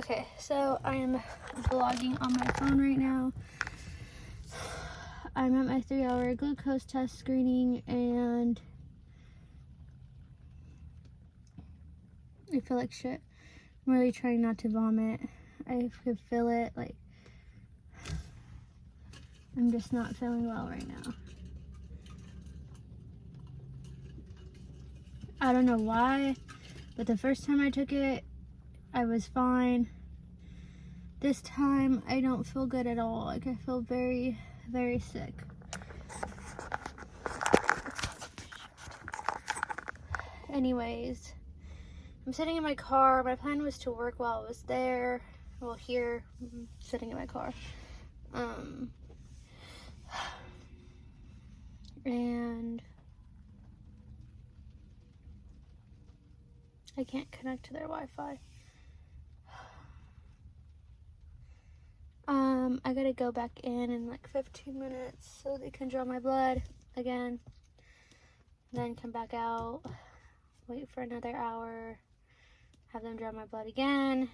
Okay, so I am vlogging on my phone right now. I'm at my 3-hour glucose test screening and I feel like shit. I'm really trying not to vomit. I could feel it, like, I'm just not feeling well right now. I don't know why, but the first time I took it, I was fine. This time, I don't feel good at all. Like, I feel very, very sick. Anyways, I'm sitting in my car. My plan was to work while I was there. Well, here, I'm sitting in my car. And I can't connect to their Wi-Fi. I gotta go back in like 15 minutes so they can draw my blood again. Then come back out, wait for another hour, have them draw my blood again,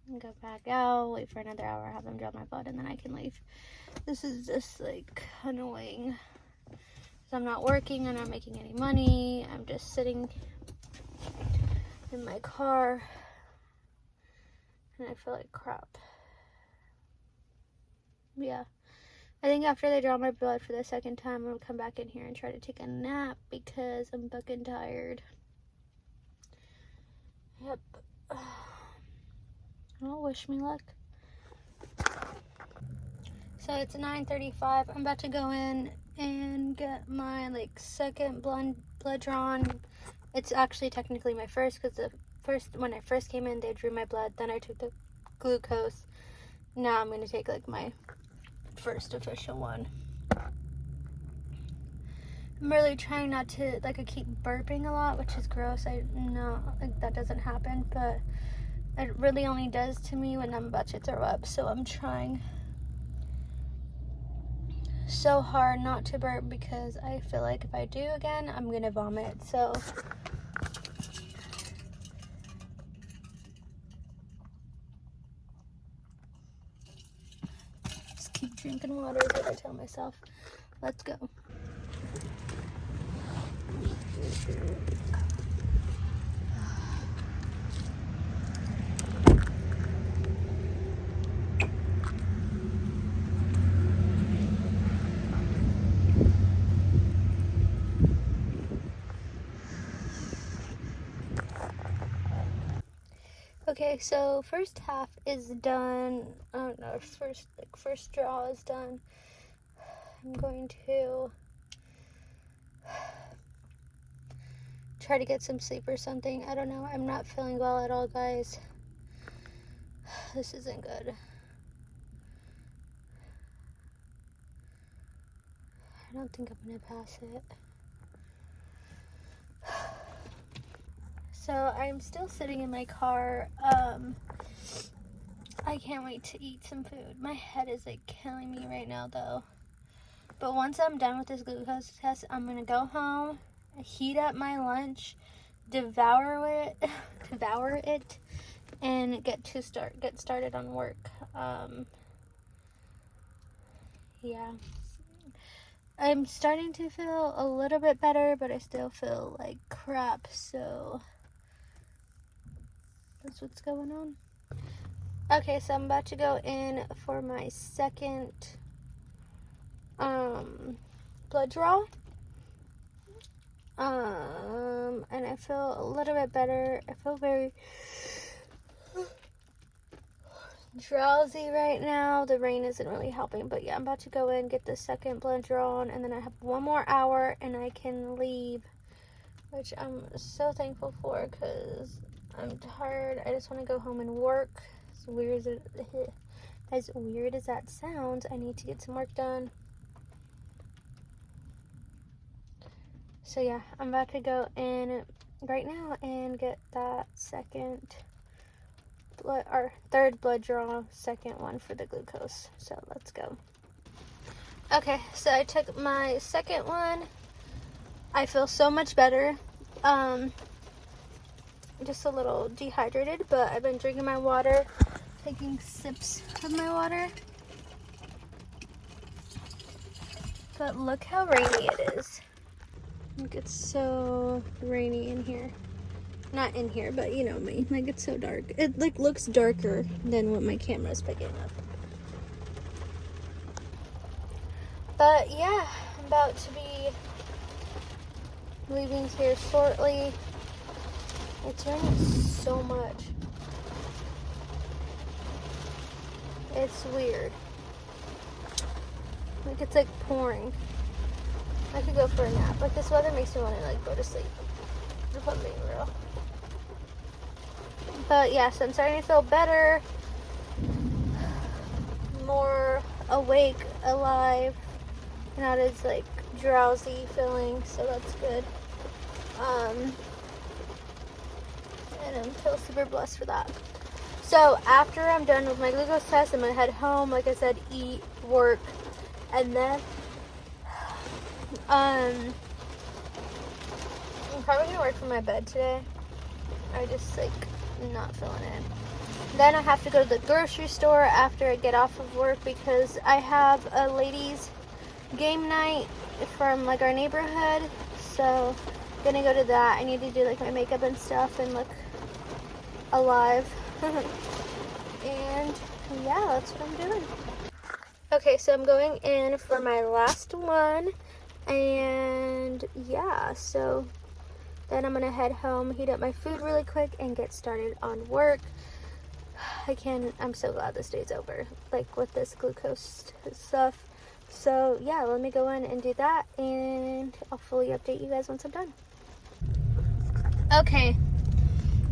and go back out, wait for another hour, have them draw my blood, and then I can leave. This is just like annoying. So I'm not working, I'm not making any money, I'm just sitting in my car, and I feel like crap. Yeah, I think after they draw my blood for the second time, I'm gonna come back in here and try to take a nap because I'm fucking tired. Yep. Well, wish me luck. So it's 9:35. I'm about to go in and get my like second blood drawn. It's actually technically my first because when I first came in, they drew my blood. Then I took the glucose. Now I'm gonna take like my first official one. I'm really trying not to, like, I keep burping a lot, which is gross. I know, like, that doesn't happen, but it really only does to me when I'm about to throw up. So I'm trying so hard not to burp because I feel like if I do again, I'm gonna vomit. So just keep drinking water is what I tell myself. Let's go. Okay, so first half is done. Oh no, first draw is done. I'm going to try to get some sleep or something. I don't know. I'm not feeling well at all, guys. This isn't good. I don't think I'm gonna pass it. So I'm still sitting in my car. I can't wait to eat some food. My head is like killing me right now though. But once I'm done with this glucose test, I'm gonna go home, heat up my lunch, devour it, and get started on work. Yeah. I'm starting to feel a little bit better, but I still feel like crap, so that's what's going on. Okay, so I'm about to go in for my second blood draw. And I feel a little bit better. I feel very drowsy right now. The rain isn't really helping, but yeah, I'm about to go in, get the second blood drawn, and then I have 1 more hour and I can leave, which I'm so thankful for because I'm tired. I just want to go home and work. As weird as that sounds, I need to get some work done. So yeah, I'm about to go in right now and get that third blood draw, second one for the glucose. So let's go. Okay, so I took my second one. I feel so much better. Just a little dehydrated, but I've been drinking my water. taking sips of my water. But look how rainy it is. Like, it's so rainy in here. Not in here, but you know me. Like, it's so dark. It like looks darker than what my camera's picking up. But yeah, I'm about to be leaving here shortly. It's raining so much. It's weird. Like, it's like pouring. I could go for a nap. Like, this weather makes me want to like go to sleep, if I'm being real. But yeah, so I'm starting to feel better, more awake, alive, not as like drowsy feeling, so that's good. And I feel super blessed for that. So after I'm done with my glucose test, I'm gonna head home, like I said, eat, work, and then I'm probably gonna work from my bed today. I just like not feeling it. Then I have to go to the grocery store after I get off of work because I have a ladies game night from like our neighborhood, so I'm gonna go to that. I need to do like my makeup and stuff and look alive. And yeah, that's what I'm doing. Okay, so I'm going in for my last one, and yeah, so then I'm gonna head home, heat up my food really quick, and get started on work. I'm so glad this day's over, like with this glucose stuff. So yeah, let me go in and do that, and I'll fully update you guys once I'm done. Okay.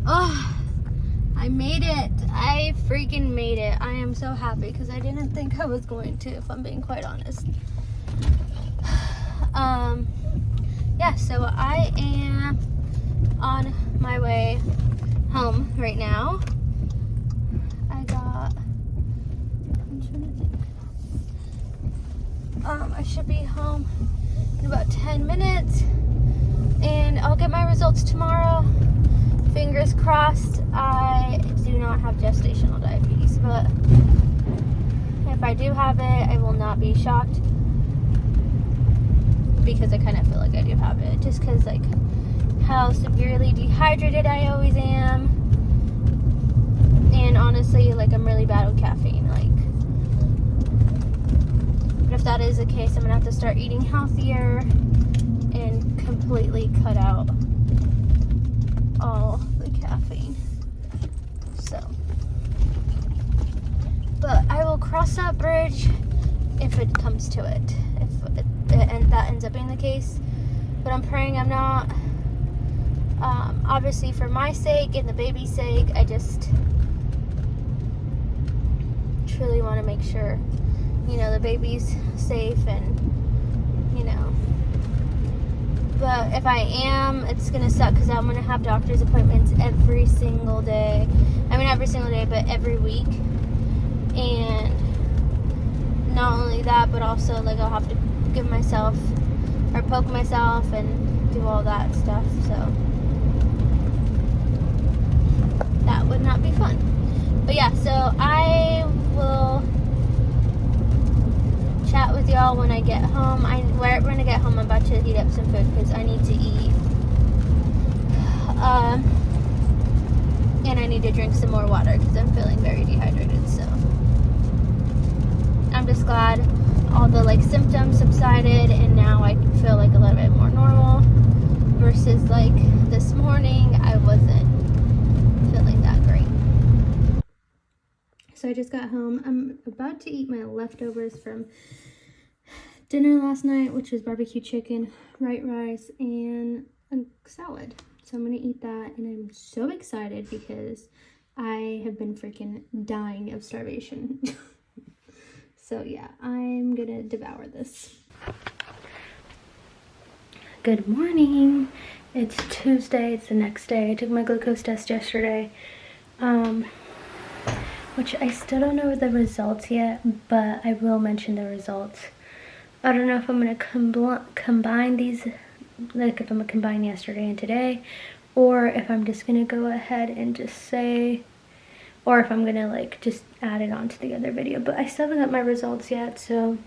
Oh, I made it. I freaking made it. I am so happy because I didn't think I was going to, if I'm being quite honest. Yeah, so I am on my way home right now. I should be home in about 10 minutes, and I'll get my results tomorrow. Fingers crossed. I do not have gestational diabetes, but if I do have it, I will not be shocked, because I kind of feel like I do have it, just because like how severely dehydrated I always am, and honestly, like, I'm really bad with caffeine. Like, but if that is the case, I'm gonna have to start eating healthier and completely cut out all the caffeine. So, but I will cross that bridge if it comes to it, and that ends up being the case. But I'm praying I'm not. Obviously, for my sake and the baby's sake, I just truly want to make sure, you know, the baby's safe, and you know. But if I am, it's gonna suck because I'm gonna have doctor's appointments every single day. I mean, every single day, but every week. And not only that, but also like I'll have to give myself or poke myself and do all that stuff. So that would not be fun. But yeah, so I will chat with y'all when I get home. When I get home, I'm about to heat up some food because I need to eat. And I need to drink some more water because I'm feeling very dehydrated. So I'm just glad all the like symptoms subsided, and now I feel like a little bit more normal. Versus like this morning, I wasn't feeling that great. So I just got home. I'm about to eat my leftovers from dinner last night, which was barbecue chicken, white rice, and a salad. So I'm gonna eat that, and I'm so excited because I have been freaking dying of starvation. So yeah, I'm gonna devour this. Good morning. It's Tuesday. It's the next day. I took my glucose test yesterday, which I still don't know the results yet, but I will mention the results. I don't know if I'm gonna combine these, like if I'm gonna combine yesterday and today, or if I'm just gonna go ahead and just say or if I'm gonna like just add it onto the other video. But I still haven't got my results yet, so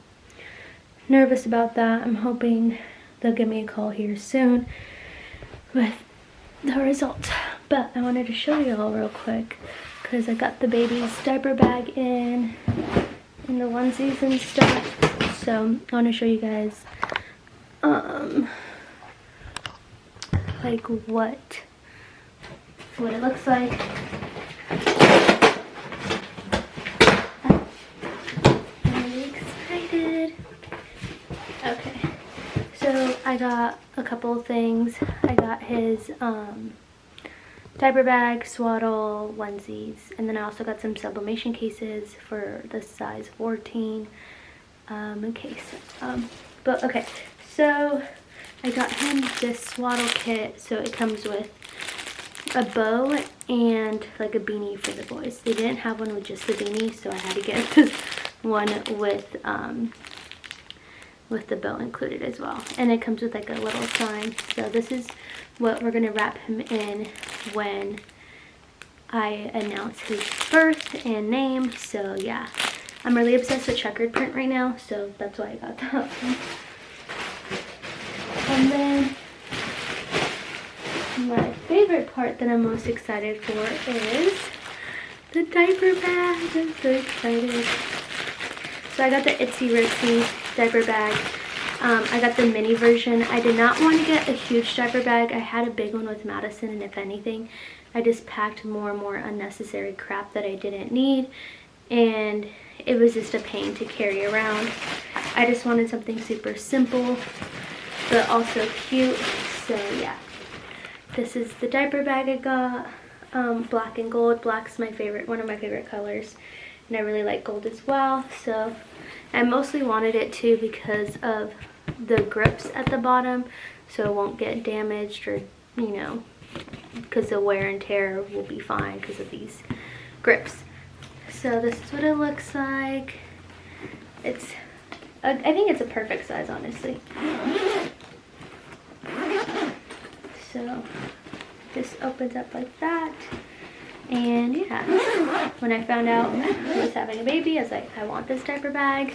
nervous about that. I'm hoping they'll give me a call here soon with the results. But I wanted to show you all real quick because I got the baby's diaper bag in the onesies and stuff. So I want to show you guys like what it looks like. I'm really excited. Okay, so I got a couple of things. I got his diaper bag, swaddle, onesies, and then I also got some sublimation cases for the size 14 case. But okay, so I got him this swaddle kit. So it comes with a bow and like a beanie for the boys. They didn't have one with just the beanie, so I had to get this one with the bow included as well. And it comes with like a little sign. So this is what we're gonna wrap him in when I announce his birth and name. So yeah, I'm really obsessed with checkered print right now, so that's why I got that one. And then my favorite part that I'm most excited for is the diaper bag. I'm so excited. So I got the Itsy Ritsy diaper bag. I got the mini version. I did not want to get a huge diaper bag. I had a big one with Madison, and if anything, I just packed more and more unnecessary crap that I didn't need, and it was just a pain to carry around. I just wanted something super simple, but also cute. So yeah, this is the diaper bag I got. Black and gold. Black's my favorite, one of my favorite colors, and I really like gold as well. So I mostly wanted it too because of the grips at the bottom, so it won't get damaged, or you know, because the wear and tear will be fine because of these grips. So this is what it looks like. It's I think it's a perfect size, honestly. So this opens up like that. And yeah, when I found out I was having a baby, I was like, I want this diaper bag.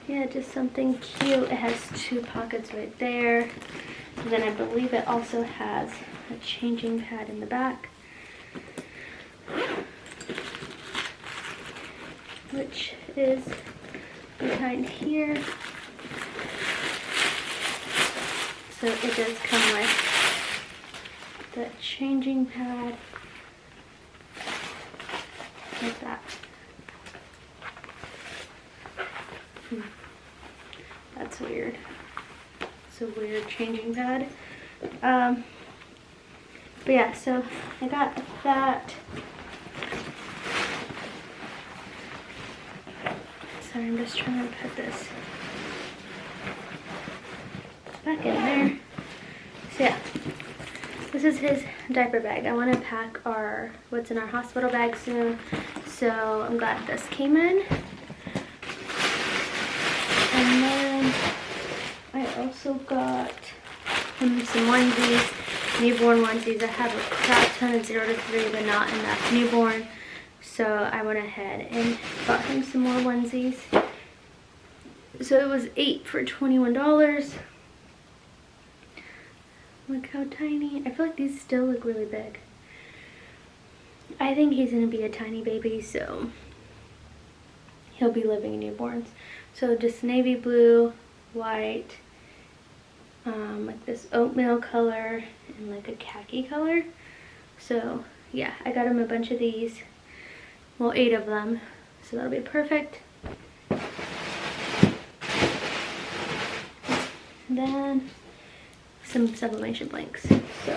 Yeah, just something cute. It has 2 pockets right there. And then I believe it also has a changing pad in the back, which is behind here. So it does come with the changing pad like that. That's weird. It's a weird changing pad. But yeah, so I got that. Sorry, I'm just trying to put this back in there. So yeah, this is his diaper bag. I want to pack what's in our hospital bag soon, so I'm glad this came in. And then I also got him some onesies, newborn onesies. I have a crap ton of 0 to 3, but not enough newborn, so I went ahead and got him some more onesies. So it was 8 for $21. Look how tiny. I feel like these still look really big. I think he's gonna be a tiny baby, so he'll be living in newborns. So just navy blue, white, like this oatmeal color, and like a khaki color. So yeah, I got him a bunch of these. Well, 8 of them. So that'll be perfect. And then some sublimation blanks. So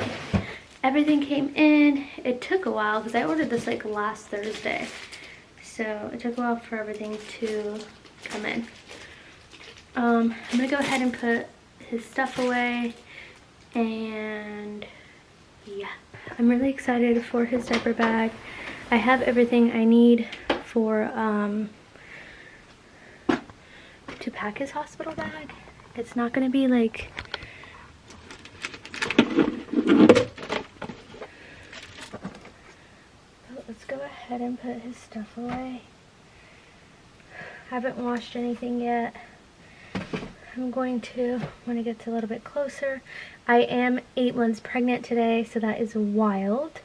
everything came in. It took a while because I ordered this like last Thursday, so it took a while for everything to come in. I'm gonna go ahead and put his stuff away, and yeah, I'm really excited for his diaper bag. I have everything I need for to pack his hospital bag. It's not gonna be like ahead and put his stuff away. Haven't washed anything yet. I'm going to when it gets a little bit closer. I am 8 months pregnant today, so that is wild.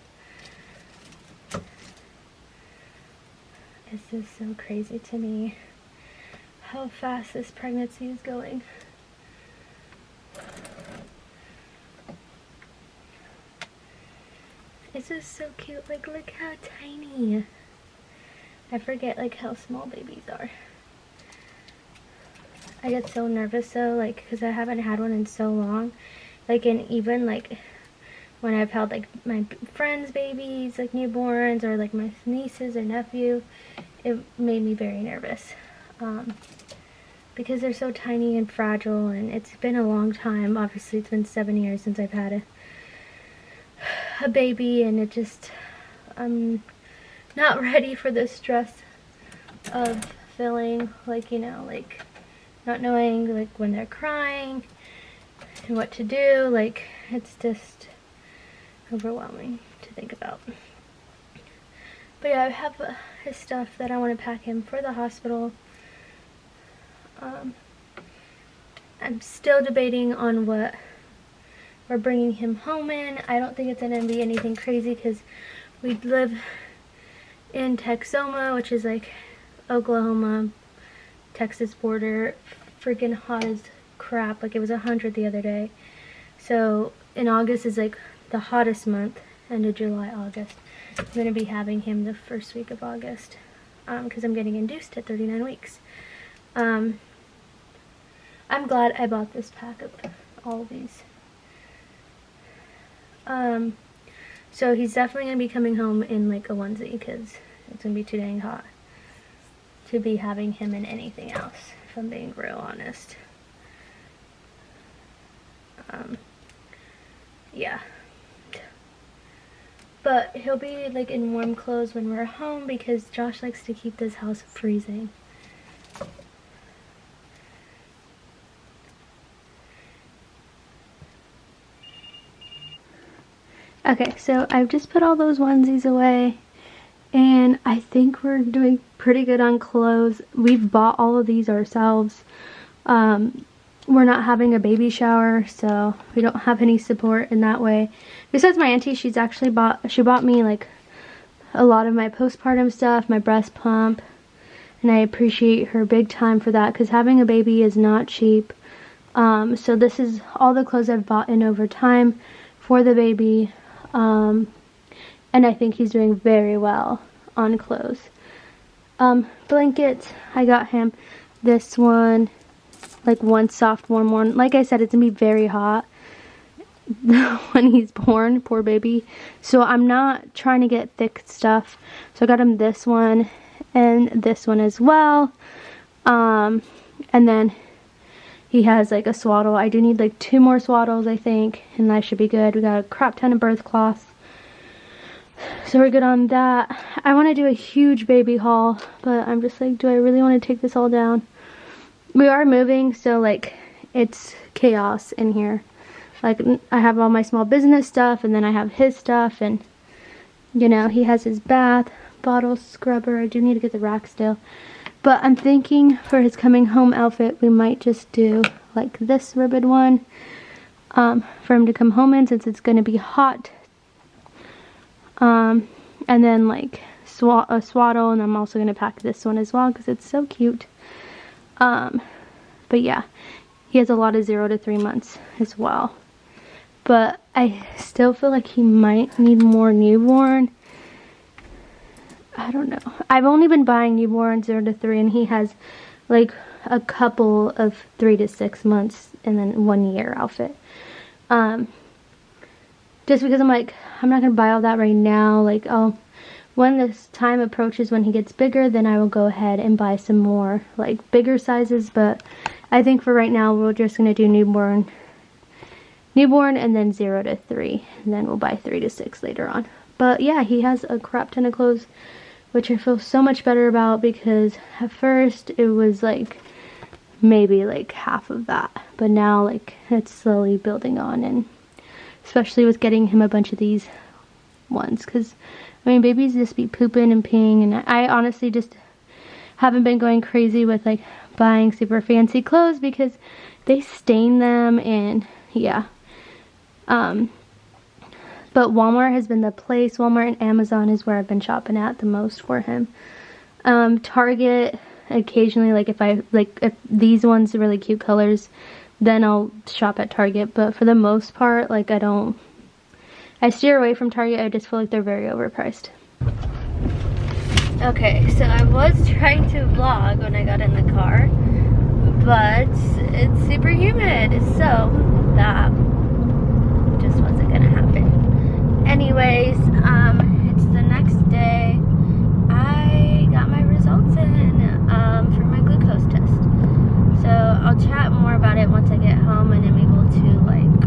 This is so crazy to me how fast this pregnancy is going. This is so cute. Like, look how tiny. I forget like how small babies are. I get so nervous though, like, because I haven't had one in so long. Like, and even like when I've held like my friends' babies, like newborns, or like my nieces or nephew, it made me very nervous. Because they're so tiny and fragile, and it's been a long time. Obviously, it's been 7 years since I've had a baby, and it just, I'm not ready for the stress of feeling like, you know, like not knowing like when they're crying and what to do. Like, it's just overwhelming to think about. But yeah, I have his stuff that I want to pack him for the hospital. I'm still debating on what we're bringing him home in. I don't think it's going to be anything crazy because we live in Texoma, which is like Oklahoma, Texas border. Freaking hot as crap. Like, it was 100 the other day. So in August is like the hottest month. End of July, August. I'm going to be having him the first week of August because I'm getting induced at 39 weeks. I'm glad I bought this pack of all of these. So he's definitely going to be coming home in like a onesie because it's going to be too dang hot to be having him in anything else, if I'm being real honest. Yeah. But he'll be like in warm clothes when we're home because Josh likes to keep this house freezing. Okay, so I've just put all those onesies away, and I think we're doing pretty good on clothes. We've bought all of these ourselves. We're not having a baby shower, so we don't have any support in that way. Besides my auntie, she bought me like a lot of my postpartum stuff, my breast pump, and I appreciate her big time for that because having a baby is not cheap. So this is all the clothes I've bought in over time for the baby. And I think he's doing very well on clothes. Blankets, I got him this one, like one soft warm one. Like I said, it's gonna be very hot when he's born, poor baby. So I'm not trying to get thick stuff. So I got him this one and this one as well. And then he has like a swaddle. I do need like 2 more swaddles, I think, and that should be good. We got a crap ton of birth cloths, so we're good on that. I want to do a huge baby haul, but I'm just like, do I really want to take this all down? We are moving, so like it's chaos in here. Like, I have all my small business stuff, and then I have his stuff, and you know, he has his bath bottle scrubber. I do need to get the rack still. But I'm thinking for his coming home outfit, we might just do like this ribbed one for him to come home in since it's going to be hot. And then like a swaddle, and I'm also going to pack this one as well because it's so cute. But yeah, he has a lot of 0 to 3 months as well. But I still feel like he might need more newborn. I don't know. I've only been buying newborn 0 to 3, and he has like a couple of 3 to 6 months and then 1 year outfit. Just because I'm like, I'm not going to buy all that right now. Like, oh, when this time approaches when he gets bigger, then I will go ahead and buy some more like bigger sizes. But I think for right now, we're just going to do newborn and then 0 to 3, and then we'll buy 3 to 6 later on. But yeah, he has a crap ton of clothes, which I feel so much better about because at first it was like maybe like half of that, but now like it's slowly building on, and especially with getting him a bunch of these ones, because I mean babies just be pooping and peeing, and I honestly just haven't been going crazy with like buying super fancy clothes because they stain them, and yeah. But Walmart has been the place. Walmart and Amazon is where I've been shopping at the most for him. Target occasionally, like if these ones are really cute colors, then I'll shop at Target, but for the most part, like I steer away from Target. I just feel like they're very overpriced. Okay, so I was trying to vlog when I got in the car, but it's super humid, so that just wasn't gonna happen. Anyways, it's the next day. I got my results in for my glucose test. So I'll chat more about it once I get home and I'm able to like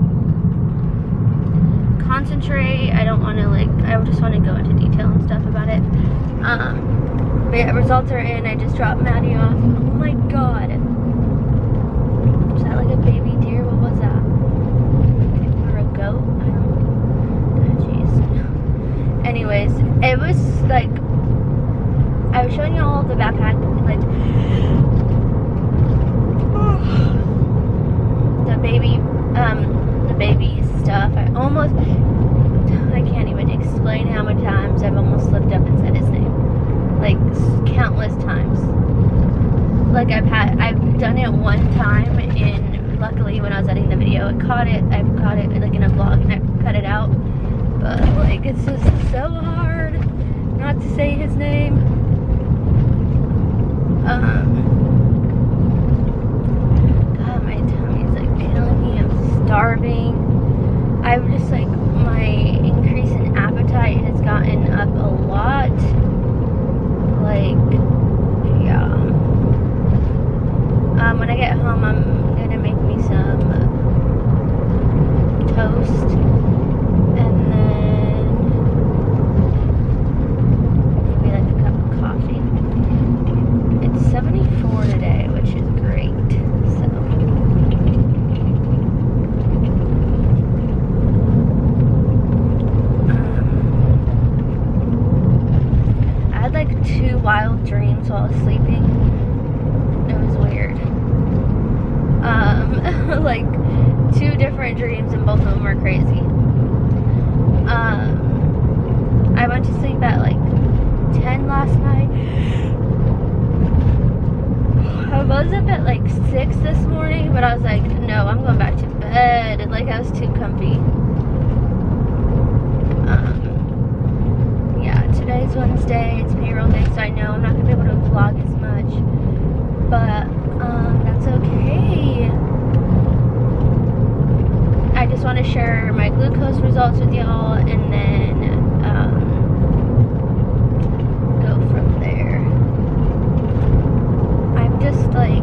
concentrate. I don't want to I just want to go into detail and stuff about it. But yeah, results are in. I just dropped Maddie off. Oh my god. Is that like a baby deer? What was that? Or a goat? I don't know. Jeez. Anyways, it was like, I was showing you all the backpack, like, the baby stuff. I can't even explain how many times I've almost slipped up and said his name. Like, countless times. Like, I've done it one time, and luckily when I was editing the video, I've caught it like in a vlog, and I cut it out. But like, it's just so hard not to say his name. God, my tummy's like killing me. I'm starving. I'm just like, my increase in appetite has gotten up a lot. Like, yeah. When I get home, I'm gonna make me some toast, and then maybe like a cup of coffee. It's 74 today, which is great. So I had like 2 wild dreams while I was sleeping. It was weird. Like 2 different dreams, and both of them were crazy. I went to sleep at like 10 last night. I was up at like 6 this morning, but I was like, no, I'm going back to bed. And like, I was too comfy. Yeah, today's Wednesday. It's payroll day, so I know I'm not gonna be able to vlog as much, but that's okay. I just want to share my glucose results with y'all, and then go from there. I'm just like,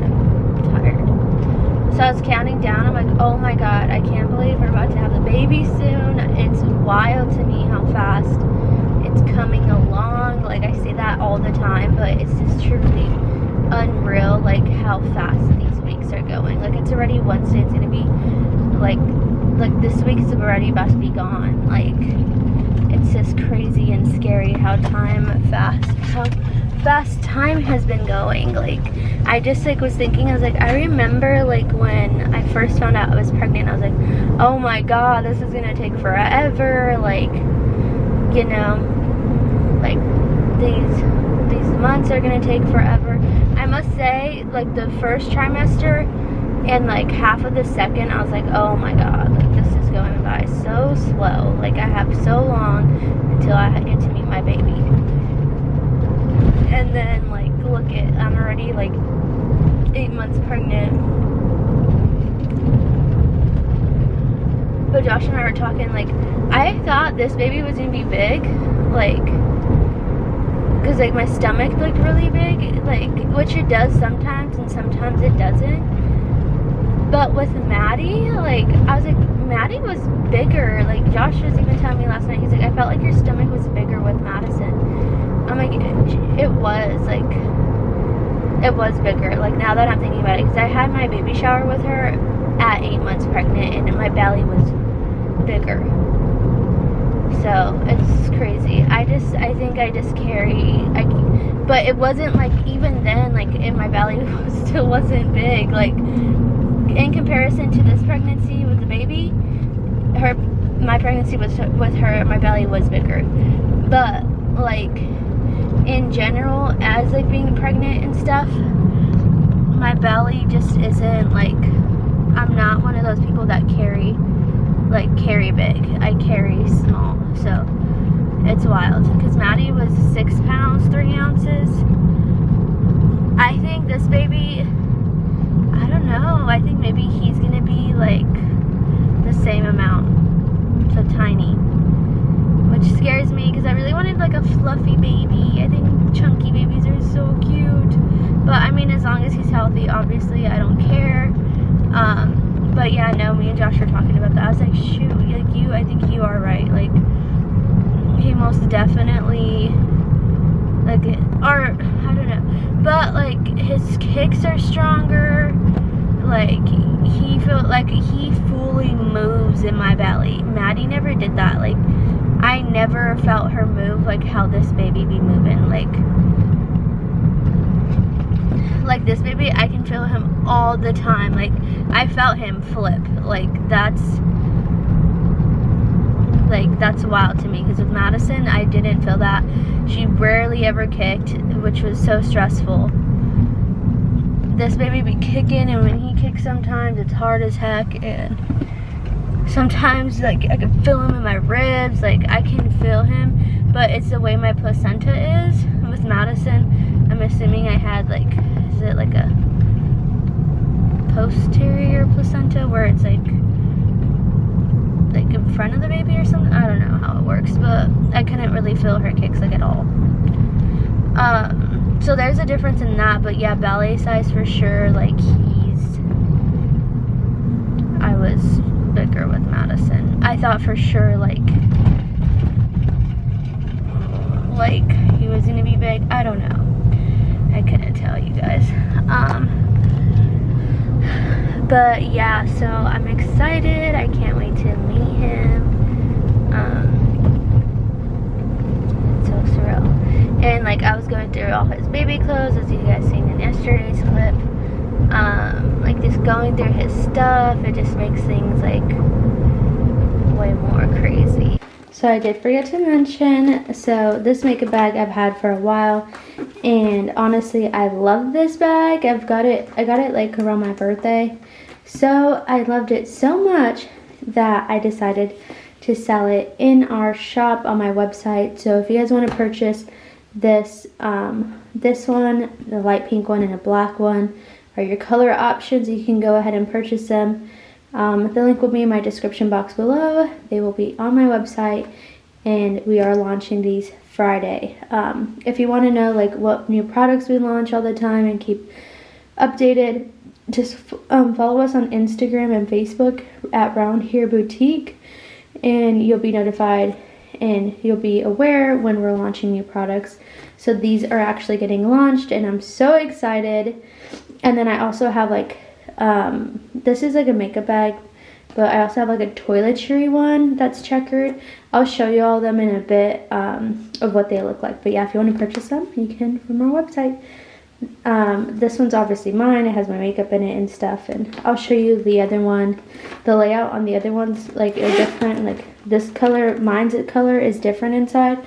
I'm tired. So I was counting down. I'm like, oh my god, I can't believe we're about to have the baby soon. It's wild to me how fast it's coming along. Like, I say that all the time, but it's just truly unreal, like how fast these weeks are going. Like, it's already Wednesday. It's gonna be like this week is already about to be gone. Like, it's just crazy and scary how fast time has been going. Like, I just like was thinking, I was like, I remember like when I first found out I was pregnant, I was like, oh my god, this is gonna take forever. Like, you know, like these months are gonna take forever. I must say, like, the first trimester and like half of the second, I was like, oh my god, like, this is going by so slow. Like, I have so long until I get to meet my baby. And then like, look at, I'm already like 8 months pregnant. But Josh and I were talking, like, I thought this baby was gonna be big, like, because like my stomach looked really big, like, which it does sometimes and sometimes it doesn't. But with Maddie, like, I was like, Maddie was bigger. Like, Josh was even telling me last night, he's like, I felt like your stomach was bigger with Madison. I'm like, it was bigger. Like, now that I'm thinking about it, because I had my baby shower with her at 8 months pregnant, and my belly was bigger. So it's crazy. I think I just carry, but it wasn't like, even then, like in my belly still wasn't big. Like in comparison to this pregnancy with the baby, my pregnancy with her, my belly was bigger. But like in general, as like being pregnant and stuff, my belly just isn't like, I'm not one of those people that carry big. I carry small. So it's wild, because Maddie was 6 pounds 3 ounces. I think this baby, I don't know, I think maybe he's gonna be like the same amount, so tiny, which scares me because I really wanted like a fluffy baby. I think chunky babies are so cute, but I mean, as long as he's healthy, obviously I don't care. But yeah, no, me and Josh were talking about that. I was like, shoot, like I think you are right. Like, he most definitely, like, or I don't know, but like his kicks are stronger. Like he fully moves in my belly. Maddie never did that. Like, I never felt her move like how this baby be moving. Like this baby, I can feel him all the time. Like, I felt him flip. Like that's wild to me, because with Madison, I didn't feel that. She rarely ever kicked, which was so stressful. This baby be kicking, and when he kicks sometimes, it's hard as heck, and sometimes like I can feel him in my ribs. Like, I can feel him, but it's the way my placenta is. With Madison, I'm assuming I had like, is it like a posterior placenta where it's like in front of the baby or something? I don't know how it works, but I couldn't really feel her kicks like at all. So there's a difference in that, but yeah, belly size for sure. Like I was bigger with Madison. I thought for sure like he was gonna be big. I don't know. I couldn't tell you guys. But yeah, so I'm excited. I can't wait to meet him. It's so surreal. And like, I was going through all his baby clothes, as you guys seen in yesterday's clip. Like, just going through his stuff, it just makes things like way more crazy. So I did forget to mention, so this makeup bag I've had for a while, and honestly I love this bag. I got it like around my birthday, so I loved it so much that I decided to sell it in our shop on my website. So if you guys want to purchase this this one, the light pink one and a black one, are your color options, you can go ahead and purchase them. The link will be in my description box below. They will be on my website, and we are launching these Friday. If you want to know like what new products we launch all the time and keep updated, just follow us on Instagram and Facebook at Round Here Boutique, and you'll be notified and you'll be aware when we're launching new products. So these are actually getting launched, and I'm so excited. And then I also have like this is like a makeup bag, but I also have like a toiletry one that's checkered. I'll show you all them in a bit of what they look like. But yeah, if you want to purchase them, you can from our website. This one's obviously mine. It has my makeup in it and stuff, and I'll show you the other one. The layout on the other ones like are different. Like this color, mine's color is different inside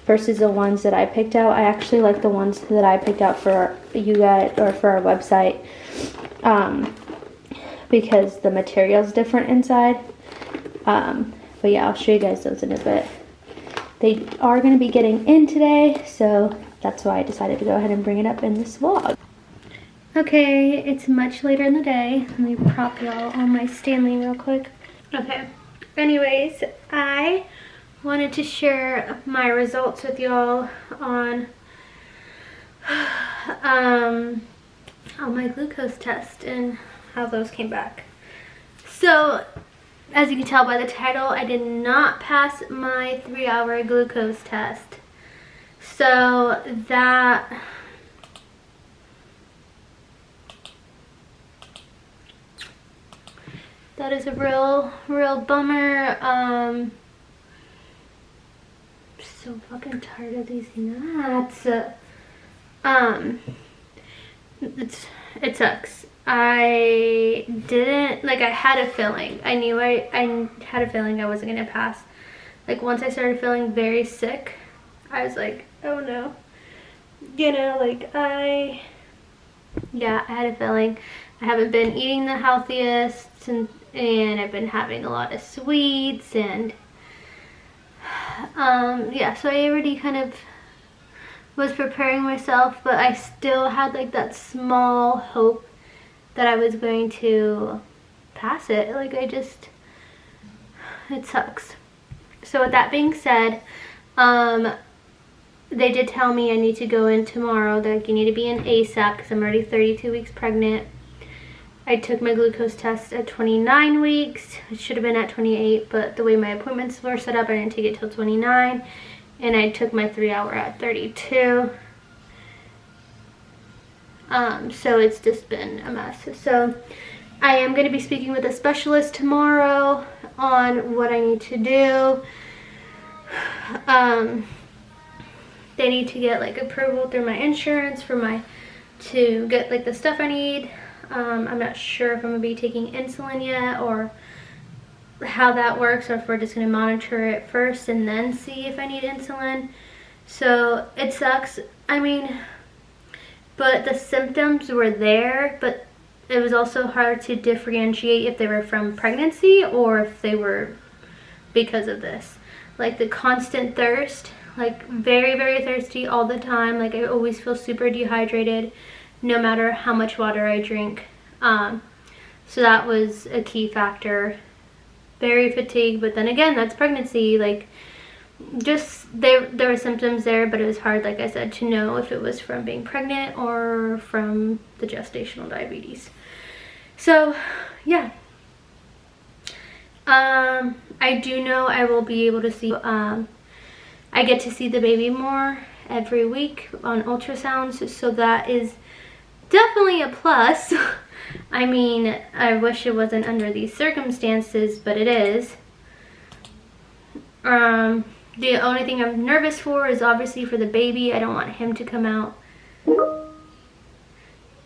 versus the ones that I picked out. I actually like the ones that I picked out for you guys, or for our website, because the material is different inside. But yeah, I'll show you guys those in a bit. They are going to be getting in today, so that's why I decided to go ahead and bring it up in this vlog. Okay, it's much later in the day. Let me prop y'all on my Stanley real quick. Okay, anyways, I wanted to share my results with y'all on my glucose test and how those came back. So, as you can tell by the title, I did not pass my 3-hour glucose test. So that that is a real bummer. So fucking tired of these gnats. It sucks. I didn't, like, I had a feeling. I knew I had a feeling I wasn't gonna pass. Like, once I started feeling very sick, I was like, oh no. You know, like, yeah, I had a feeling. I haven't been eating the healthiest, and I've been having a lot of sweets, and yeah, so I already kind of was preparing myself, but I still had like that small hope that I was going to pass it. Like, it sucks. So with that being said, they did tell me I need to go in tomorrow. Like, you need to be in ASAP because I'm already 32 weeks pregnant. I took my glucose test at 29 weeks. It should have been at 28, but the way my appointments were set up, I didn't take it till 29. And I took my 3-hour at 32. So it's just been a mess. So I am going to be speaking with a specialist tomorrow on what I need to do. They need to get like approval through my insurance to get like the stuff I need. I'm not sure if I'm going to be taking insulin yet or how that works, or if we're just going to monitor it first and then see if I need insulin. So it sucks. I mean, but the symptoms were there, but it was also hard to differentiate if they were from pregnancy or if they were because of this. Like the constant thirst, like very, very thirsty all the time. Like I always feel super dehydrated no matter how much water I drink. So that was a key factor. Very fatigued, but then again, that's pregnancy. Like, just there were symptoms there, but it was hard, like I said, to know if it was from being pregnant or from the gestational diabetes. So yeah, I do know I will be able to see, I get to see the baby more every week on ultrasounds, so that is definitely a plus. I mean, I wish it wasn't under these circumstances, but it is. The only thing I'm nervous for is obviously for the baby. I don't want him to come out.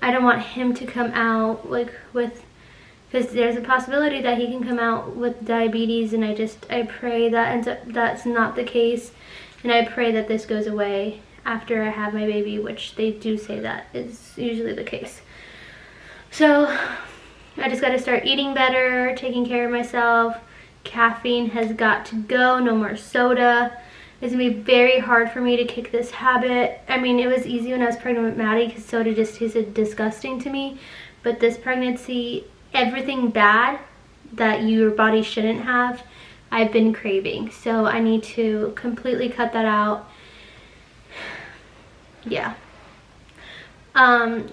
I don't want him to come out like because there's a possibility that he can come out with diabetes, and I pray that that's not the case, and I pray that this goes away after I have my baby, which they do say that is usually the case. So I just got to start eating better, taking care of myself. Caffeine has got to go, no more soda. It's going to be very hard for me to kick this habit. I mean, it was easy when I was pregnant with Maddie because soda just tasted disgusting to me. But this pregnancy, everything bad that your body shouldn't have, I've been craving. So I need to completely cut that out. Yeah.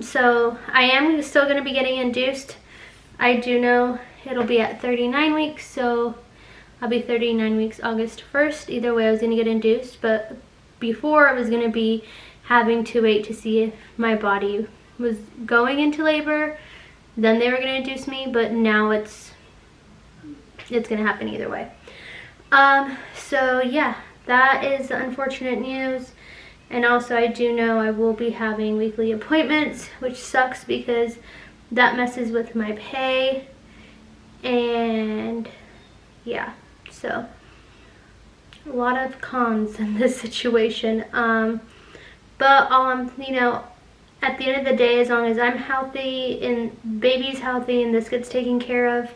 So I am still going to be getting induced. I do know it'll be at 39 weeks, so I'll be 39 weeks August 1st. Either way, I was going to get induced, but before I was going to be having to wait to see if my body was going into labor. Then they were going to induce me, but now it's going to happen either way. So yeah, that is the unfortunate news. And also I do know I will be having weekly appointments, which sucks because that messes with my pay. And yeah, so a lot of cons in this situation. But you know, at the end of the day, as long as I'm healthy and baby's healthy and this gets taken care of,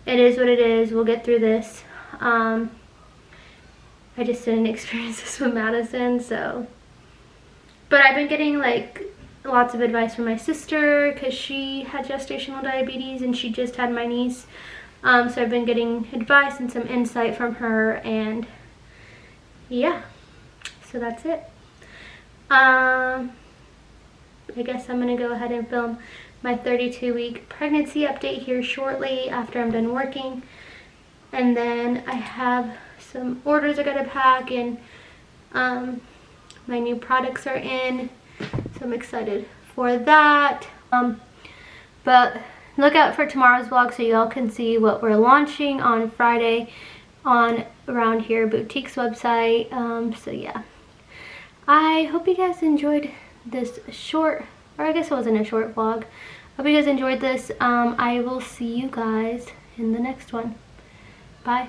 it is what it is. We'll get through this. I just didn't experience this with Madison, so. But I've been getting like lots of advice from my sister because she had gestational diabetes and she just had my niece. So I've been getting advice and some insight from her, and yeah, so that's it. I guess I'm gonna go ahead and film my 32-week pregnancy update here shortly after I'm done working. And then I have some orders I gotta pack, and my new products are in, so I'm excited for that. But look out for tomorrow's vlog so y'all can see what we're launching on Friday on Around Here Boutique's website. So yeah, I hope you guys enjoyed this short, or I guess it wasn't a short vlog. Hope you guys enjoyed this. I will see you guys in the next one. Bye.